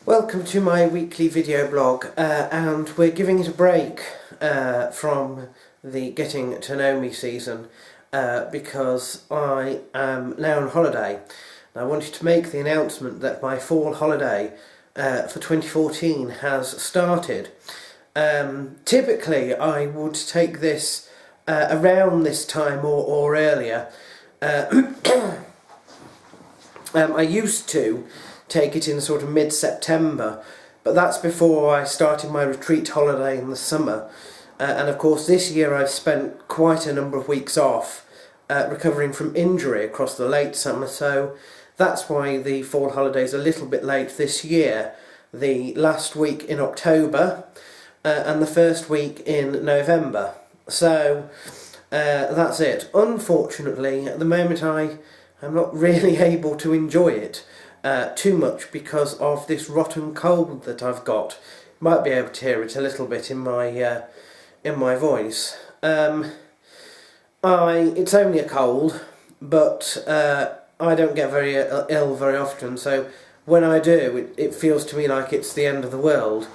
Welcome to my weekly video blog, and we're giving it a break from the getting to know me season because I am now on holiday. And I wanted to make the announcement that my fall holiday for 2014 has started. Typically I would take this around this time or earlier. I used to take it in sort of mid-September, but that's before I started my retreat holiday in the summer. And of course this year I've spent quite a number of weeks off recovering from injury across the late summer, so that's why the fall holiday is a little bit late this year. The last week in October and the first week in November. So that's it. Unfortunately, at the moment I'm not really able to enjoy it too much because of this rotten cold that I've got. You might be able to hear it a little bit in my voice. It's only a cold, but I don't get very ill very often. So when I do, it feels to me like it's the end of the world.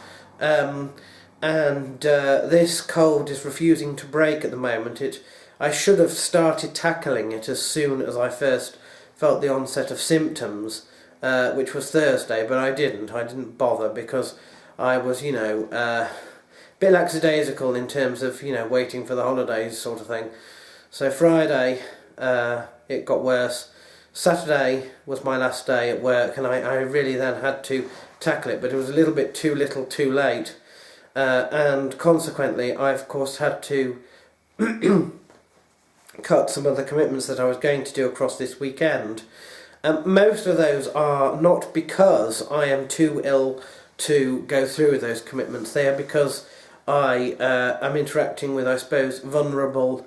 This cold is refusing to break at the moment. I should have started tackling it as soon as I first felt the onset of symptoms, which was Thursday, but I didn't bother because I was, a bit lackadaisical in terms of, waiting for the holidays sort of thing. So Friday, it got worse. Saturday was my last day at work, and I really then had to tackle it, but it was a little bit too little too late. And consequently, I of course had to cut some of the commitments that I was going to do across this weekend. Most of those are not because I am too ill to go through with those commitments. They are because I am interacting with, I suppose, vulnerable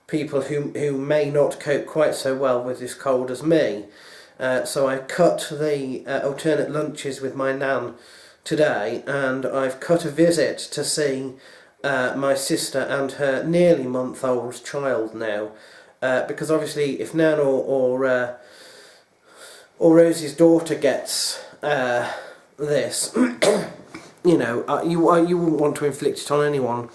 people who may not cope quite so well with this cold as me. So I cut the alternate lunches with my nan today, and I've cut a visit to see my sister and her nearly month-old child now, because obviously if Nan or Rosie's daughter gets this, you wouldn't want to inflict it on anyone.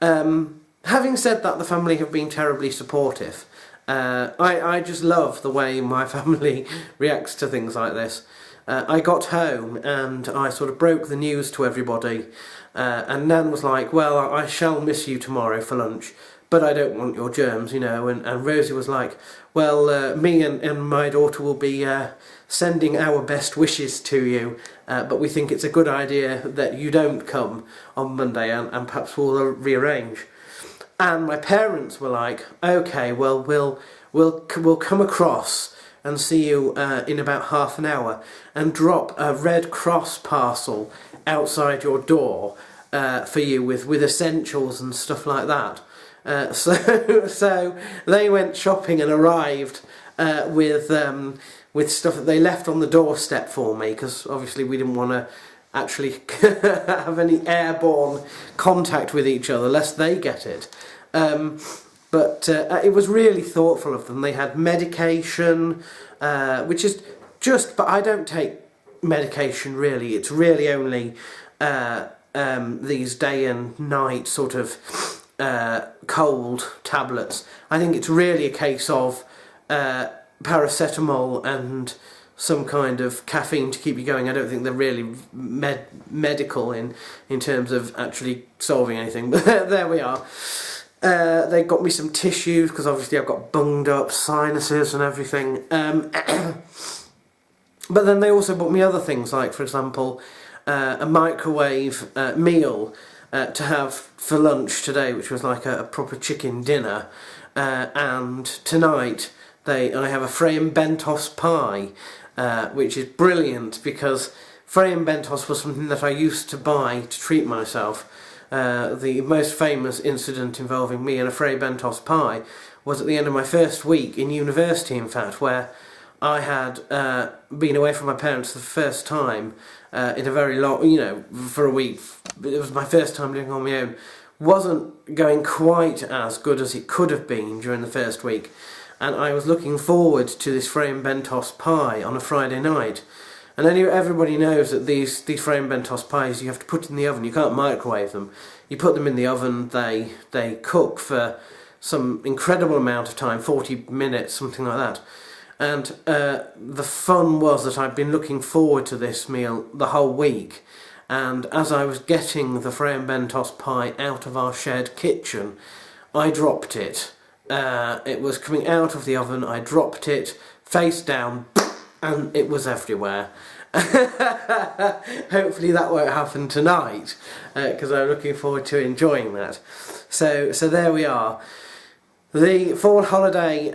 Having said that, the family have been terribly supportive. I just love the way my family reacts to things like this. I got home and I sort of broke the news to everybody, and Nan was like, well, I shall miss you tomorrow for lunch, but I don't want your germs, and Rosie was like, well, me and my daughter will be sending our best wishes to you, but we think it's a good idea that you don't come on Monday, and perhaps we'll rearrange. And my parents were like, okay, well, we'll come across and see you in about half an hour and drop a Red Cross parcel outside your door for you with essentials and stuff like that. So they went shopping and arrived with stuff that they left on the doorstep for me, because obviously we didn't want to actually have any airborne contact with each other lest they get it. But it was really thoughtful of them. They had medication, which is but I don't take medication really. It's really only these day and night sort of cold tablets. I think it's really a case of paracetamol and some kind of caffeine to keep you going. I don't think they're really medical in terms of actually solving anything, but there we are. They got me some tissues because obviously I've got bunged up sinuses and everything. But then they also bought me other things, like, for example, a microwave meal to have for lunch today, which was like a proper chicken dinner. And tonight I have a Frey and Bentos pie, which is brilliant because Frey and Bentos was something that I used to buy to treat myself. The most famous incident involving me and a Frey Bentos pie was at the end of my first week in university, in fact, where I had been away from my parents for the first time in a very long, for a week. It was my first time living on my own. Wasn't going quite as good as it could have been during the first week, and I was looking forward to this Frey and Bentos pie on a Friday night. And everybody knows that these frame bent tossed pies you have to put in the oven. You can't microwave them. You put them in the oven. They cook for some incredible amount of time, 40 minutes, something like that. And the fun was that I'd been looking forward to this meal the whole week. And as I was getting the frame bent tossed pie out of our shared kitchen, I dropped it. It was coming out of the oven. I dropped it face down, and it was everywhere. Hopefully that won't happen tonight, because I'm looking forward to enjoying that. So there we are. The fall holiday,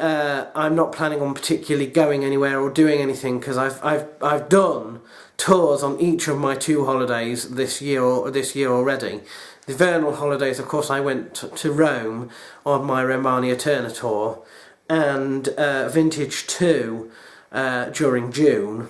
I'm not planning on particularly going anywhere or doing anything, because I've done tours on each of my 2 holidays this year already. The vernal holidays, of course, I went to Rome on my Romania Turner tour, and Vintage 2 during June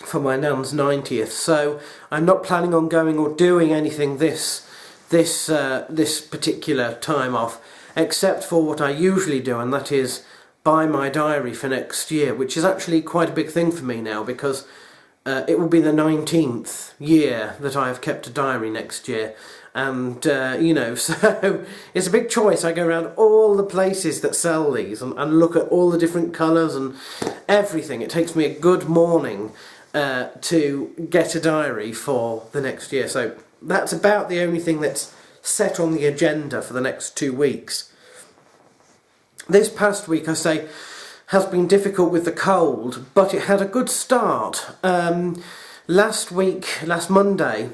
for my nan's 90th. So I'm not planning on going or doing anything this particular time off, except for what I usually do, and that is buy my diary for next year, which is actually quite a big thing for me now, because it will be the 19th year that I have kept a diary next year, and you know, so it's a big choice. I go around all the places that sell these and look at all the different colours and everything. It takes me a good morning to get a diary for the next year, so that's about the only thing that's set on the agenda for the next 2 weeks. This past week, I say, has been difficult with the cold, but it had a good start. Last Monday,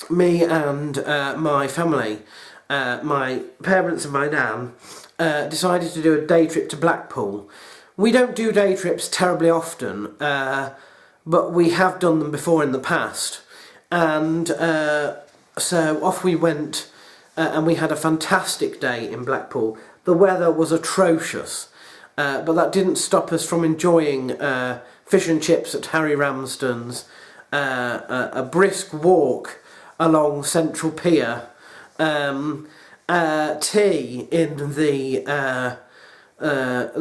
me and my family, my parents and my nan, decided to do a day trip to Blackpool. We don't do day trips terribly often, but we have done them before in the past, and so off we went, and we had a fantastic day in Blackpool. The weather was atrocious. But that didn't stop us from enjoying fish and chips at Harry Ramsden's, a brisk walk along Central Pier, tea in the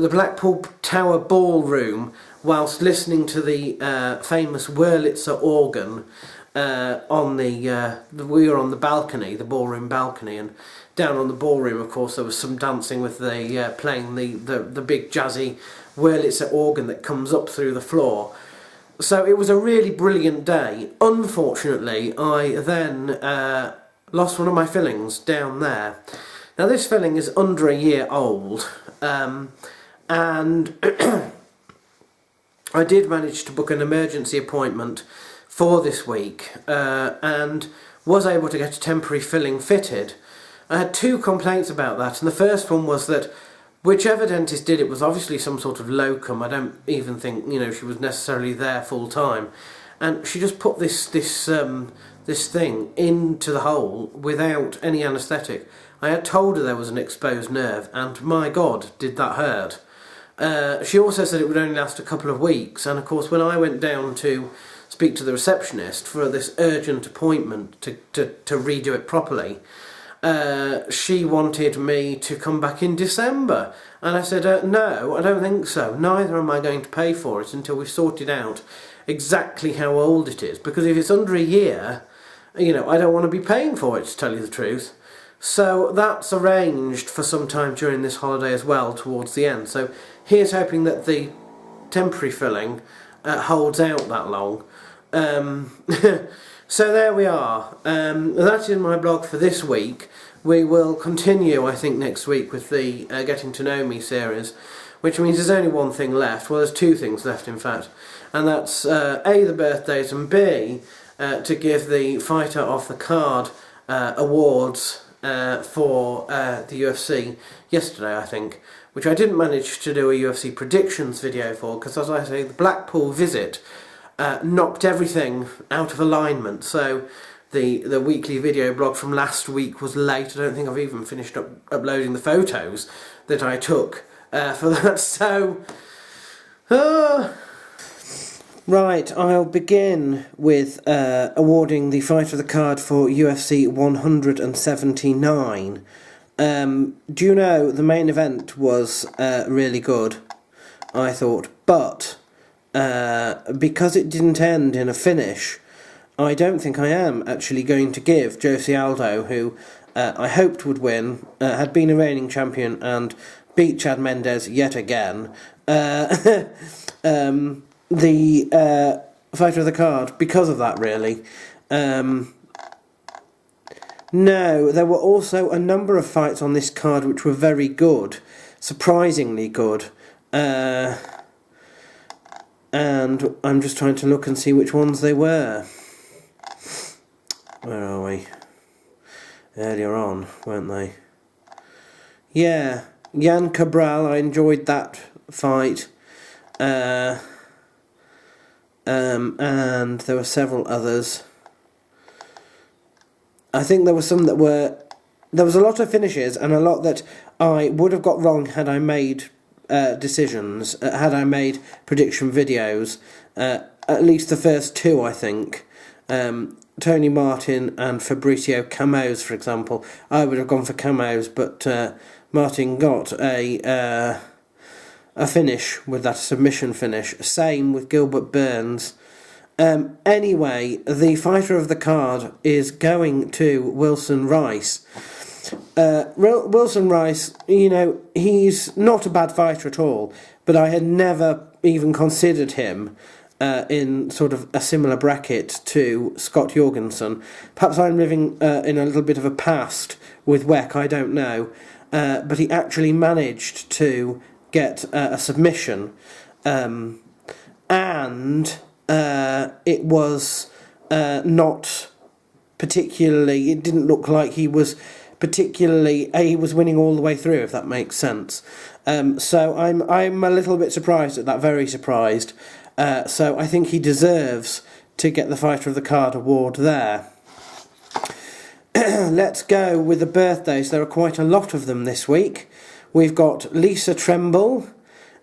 Blackpool Tower Ballroom, whilst listening to the famous Wurlitzer organ. We were on the balcony, the ballroom balcony, and down on the ballroom, of course, there was some dancing with the playing the big jazzy Wurlitzer organ that comes up through the floor. So it was a really brilliant day. Unfortunately, I then lost one of my fillings down there. Now this filling is under a year old, and I did manage to book an emergency appointment for this week, and was able to get a temporary filling fitted. I had 2 complaints about that, and the first one was that whichever dentist did it was obviously some sort of locum. I don't even think, you know, she was necessarily there full time, and she just put this thing into the hole without any anaesthetic. I had told her there was an exposed nerve, and my God, did that hurt. She also said it would only last a couple of weeks, and of course when I went down to speak to the receptionist for this urgent appointment to redo it properly, she wanted me to come back in December, and I said no, I don't think so. Neither am I going to pay for it until we've sorted out exactly how old it is, because if it's under a year, you know, I don't want to be paying for it, to tell you the truth. So that's arranged for some time during this holiday as well, towards the end. So here's hoping that the temporary filling holds out that long. So there we are. That's in my blog for this week. We will continue, I think, next week with the Getting to Know Me series, which means there's only one thing left. Well, there's 2 things left, in fact, and that's A, the birthdays, and B, to give the Fighter Off the Card awards for the UFC yesterday, I think, which I didn't manage to do a UFC predictions video for, because, as I say, the Blackpool visit knocked everything out of alignment. So the weekly video blog from last week was late. I don't think I've even finished uploading the photos that I took for that. So right, I'll begin with awarding the Fight of the Card for UFC 179. Do you know, the main event was really good, I thought, but because it didn't end in a finish, I don't think I am actually going to give Jose Aldo, who I hoped would win, had been a reigning champion and beat Chad Mendes yet again, the fighter of the card because of that, really. No, there were also a number of fights on this card which were very good, surprisingly good. And I'm just trying to look and see which ones they were. Where are we? Earlier on, weren't they? Yeah, Jan Cabral, I enjoyed that fight. And there were several others. I think there were some that were... There was a lot of finishes and a lot that I would have got wrong had I made decisions, had I made prediction videos. At least the first two, I think. Tony Martin and Fabricio Camões, for example. I would have gone for Camões, but Martin got a finish with that submission finish. Same with Gilbert Burns. Anyway, the fighter of the card is going to Wilson Rice. Wilson Rice, you know, he's not a bad fighter at all, but I had never even considered him in sort of a similar bracket to Scott Jorgensen. Perhaps I'm living in a little bit of a past with Weck, I don't know. But he actually managed to get a submission, and it was not particularly... It didn't look like he was particularly... he was winning all the way through, if that makes sense. So I'm a little bit surprised at that, very surprised. So I think he deserves to get the Fighter of the Card award there. Let's go with the birthdays. There are quite a lot of them this week. We've got Lisa Tremble,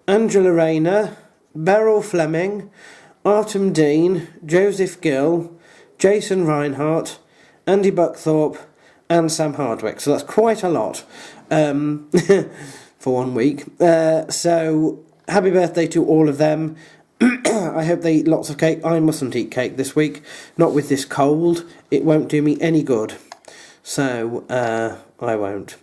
Angela Rayner, Beryl Fleming, Artem Dean, Joseph Gill, Jason Reinhardt, Andy Buckthorpe and Sam Hardwick. So that's quite a lot for 1 week. So happy birthday to all of them. I hope they eat lots of cake. I mustn't eat cake this week. Not with this cold. It won't do me any good. So, I won't.